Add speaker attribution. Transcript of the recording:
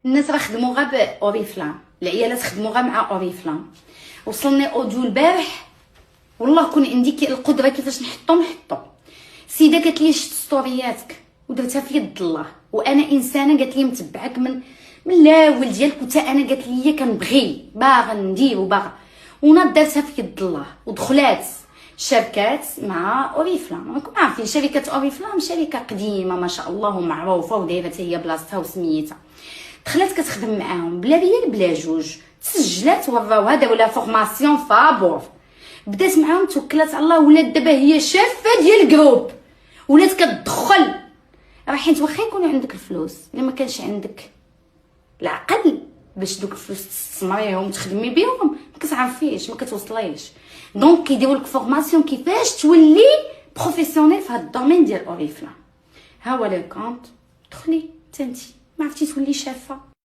Speaker 1: الناس راه خدموا غير باوريفلام، العيالات خدموا غير مع اوريفلام. وصلني اوديو البارح والله كون عندي القدره كيفاش نحطو سيده قالت لي شفت ستورياتك ودرتها في يد الله، وانا انسانه قالت لي متبعك من الاول ديالك، وتا انا قالت لي كنبغي باغا ندير وباغا، وناض درتها في يد الله ودخلات شركات مع اوريفلام. راكم عارفين شركه اوريفلام شركه قديمه ما شاء الله ومعروفه ودايره هي بلاصتها وسميتها. دخلت كتخدم معاهم بلا ريال بلا جوج، تسجلات وراوها داروا لها فورماسيون فابور، بدات معاهم توكلات على الله، ولات دابا هي شافه ديال الجروب، ولات كتدخل. راه حيت واخا يكونوا عندك الفلوس الا ما كانش عندك العقل باش دوك الفلوس تستثمريهم وتخدمي بهم ما كتعرفيش ما كتوصليش. دونك كيديروا لك فورماسيون كيفاش تولي بروفيسيونيل في هذا الدومين ديال اوريفلام. ها هو لو كونط، دخلي تنتي ما عرفتي تولي شافه.